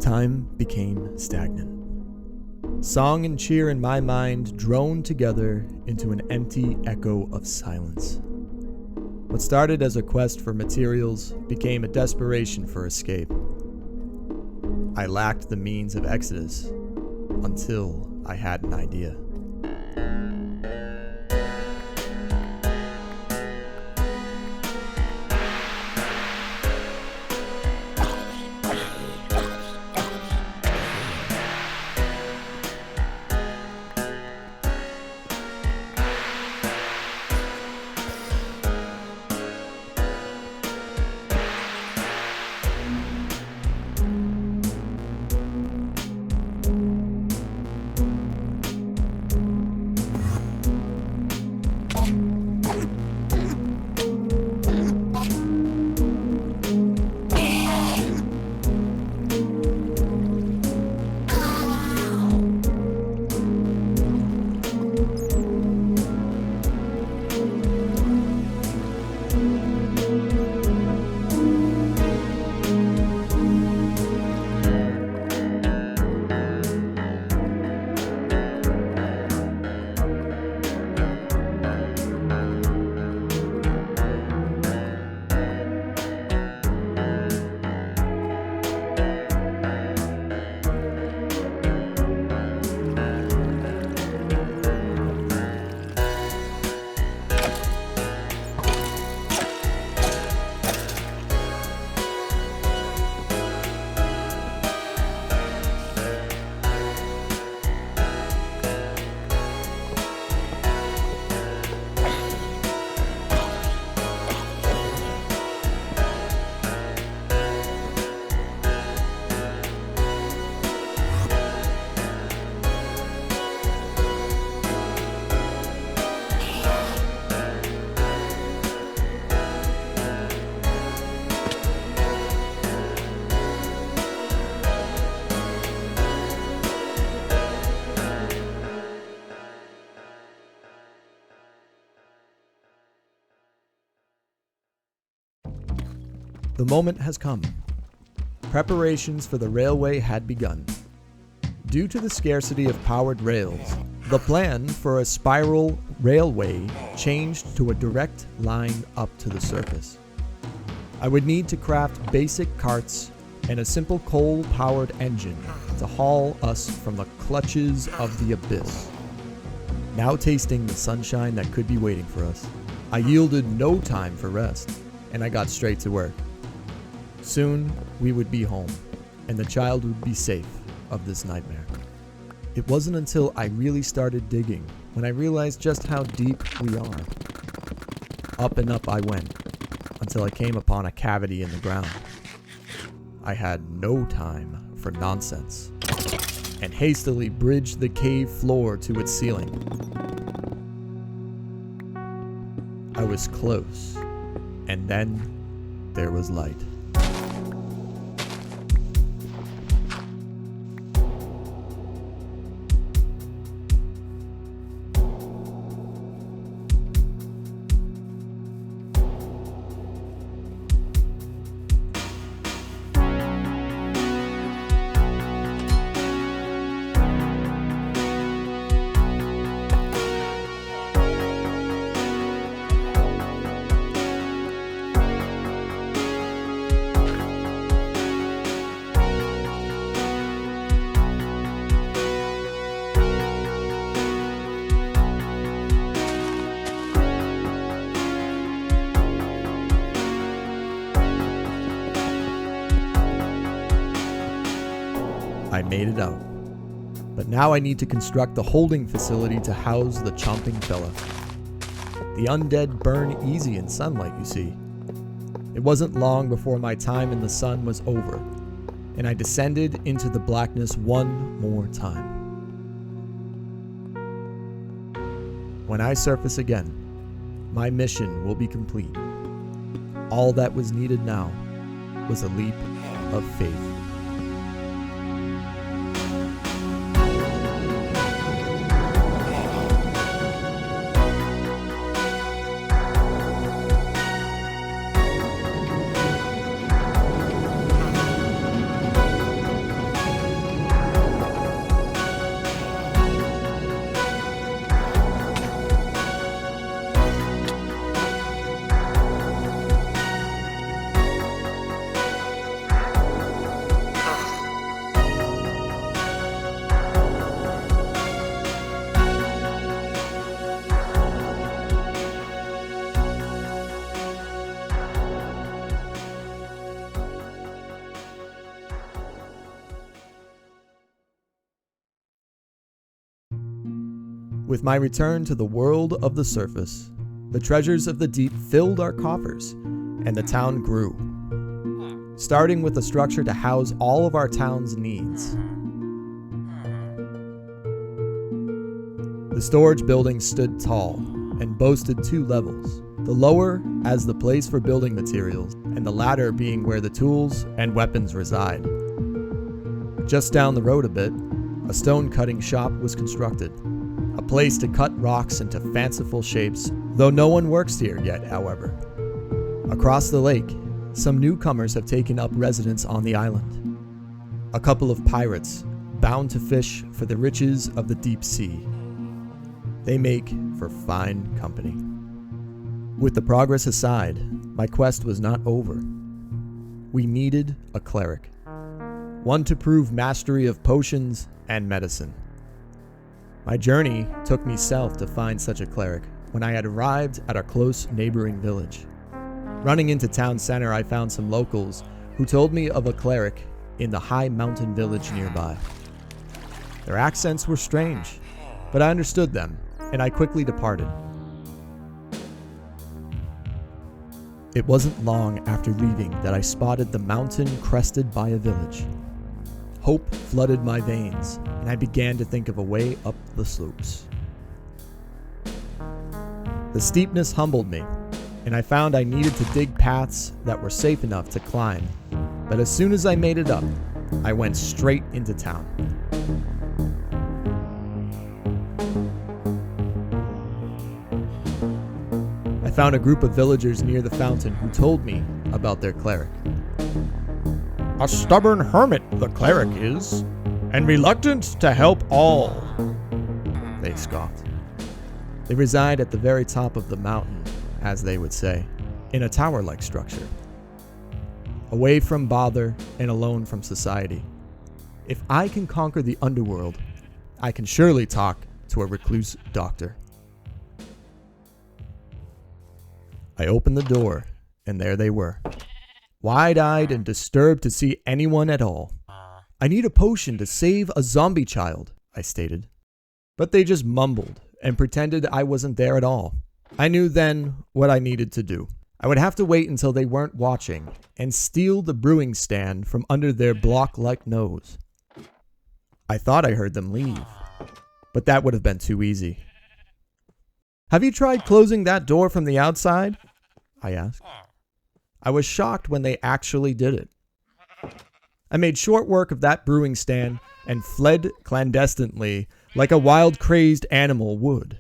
Time became stagnant. Song and cheer in my mind droned together into an empty echo of silence. What started as a quest for materials became a desperation for escape. I lacked the means of exodus until I had an idea. The moment has come. Preparations for the railway had begun. Due to the scarcity of powered rails, the plan for a spiral railway changed to a direct line up to the surface. I would need to craft basic carts and a simple coal-powered engine to haul us from the clutches of the abyss. Now tasting the sunshine that could be waiting for us, I yielded no time for rest, and I got straight to work. Soon, we would be home, and the child would be safe of this nightmare. It wasn't until I really started digging when I realized just how deep we are. Up and up I went, until I came upon a cavity in the ground. I had no time for nonsense, and hastily bridged the cave floor to its ceiling. I was close, and then there was light. I made it out. But now I need to construct the holding facility to house the chomping fella. The undead burn easy in sunlight, you see. It wasn't long before my time in the sun was over, and I descended into the blackness one more time. When I surface again, my mission will be complete. All that was needed now was a leap of faith. With my return to the world of the surface, the treasures of the deep filled our coffers, and the town grew, starting with a structure to house all of our town's needs. The storage building stood tall and boasted 2 levels, the lower as the place for building materials, and the latter being where the tools and weapons reside. Just down the road a bit, a stone cutting shop was constructed, a place to cut rocks into fanciful shapes, though no one works here yet, however. Across the lake, some newcomers have taken up residence on the island. A couple of pirates, bound to fish for the riches of the deep sea. They make for fine company. With the progress aside, my quest was not over. We needed a cleric, one to prove mastery of potions and medicine. My journey took me south to find such a cleric when I had arrived at a close neighboring village. Running into town center, I found some locals who told me of a cleric in the high mountain village nearby. Their accents were strange, but I understood them, and I quickly departed. It wasn't long after leaving that I spotted the mountain crested by a village. Hope flooded my veins, and I began to think of a way up the slopes. The steepness humbled me, and I found I needed to dig paths that were safe enough to climb. But as soon as I made it up, I went straight into town. I found a group of villagers near the fountain who told me about their cleric. "A stubborn hermit the cleric is, and reluctant to help all," they scoffed. They reside at the very top of the mountain, as they would say, in a tower-like structure, away from bother and alone from society. If I can conquer the underworld, I can surely talk to a recluse doctor. I opened the door, and there they were, wide-eyed and disturbed to see anyone at all. "I need a potion to save a zombie child," I stated. But they just mumbled and pretended I wasn't there at all. I knew then what I needed to do. I would have to wait until they weren't watching and steal the brewing stand from under their block-like nose. I thought I heard them leave, but that would have been too easy. "Have you tried closing that door from the outside?" I asked. I was shocked when they actually did it. I made short work of that brewing stand and fled clandestinely like a wild, crazed animal would.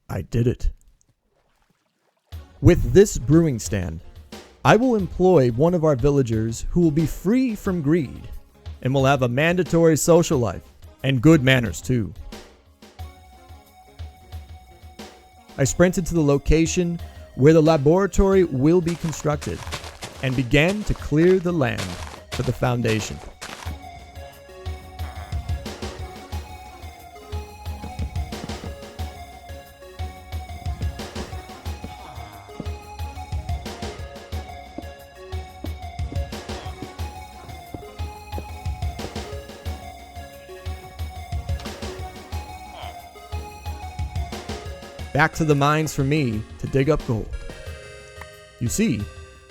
I did it. With this brewing stand, I will employ one of our villagers who will be free from greed and will have a mandatory social life and good manners too. I sprinted to the location where the laboratory will be constructed and began to clear the land for the foundation. Back to the mines for me to dig up gold. You see,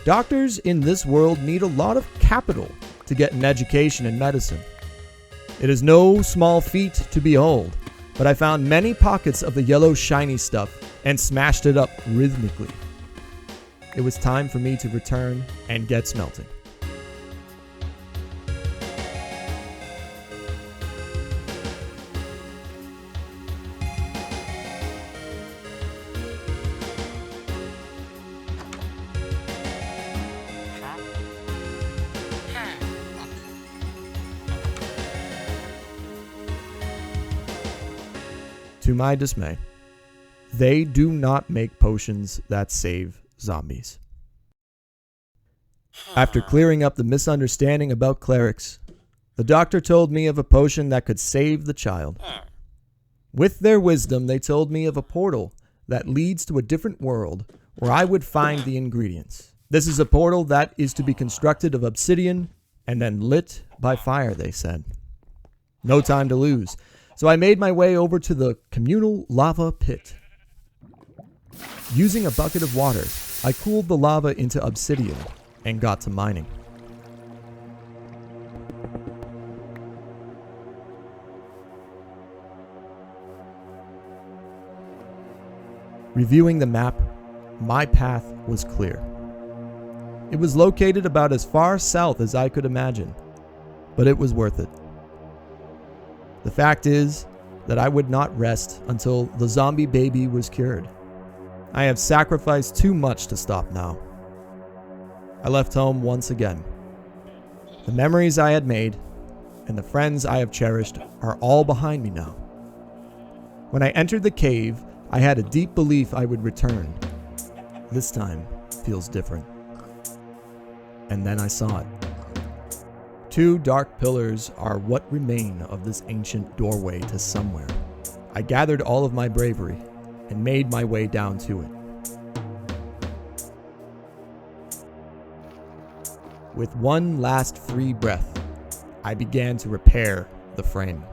doctors in this world need a lot of capital to get an education in medicine. It is no small feat to behold, but I found many pockets of the yellow shiny stuff and smashed it up rhythmically. It was time for me to return and get smelting. To my dismay, they do not make potions that save zombies. After clearing up the misunderstanding about clerics, the doctor told me of a potion that could save the child. With their wisdom, they told me of a portal that leads to a different world where I would find the ingredients. This is a portal that is to be constructed of obsidian and then lit by fire, they said. No time to lose, so I made my way over to the communal lava pit. Using a bucket of water, I cooled the lava into obsidian and got to mining. Reviewing the map, my path was clear. It was located about as far south as I could imagine, but it was worth it. The fact is that I would not rest until the zombie baby was cured. I have sacrificed too much to stop now. I left home once again. The memories I had made and the friends I have cherished are all behind me now. When I entered the cave, I had a deep belief I would return. This time feels different. And then I saw it. 2 dark pillars are what remain of this ancient doorway to somewhere. I gathered all of my bravery and made my way down to it. With one last free breath, I began to repair the frame.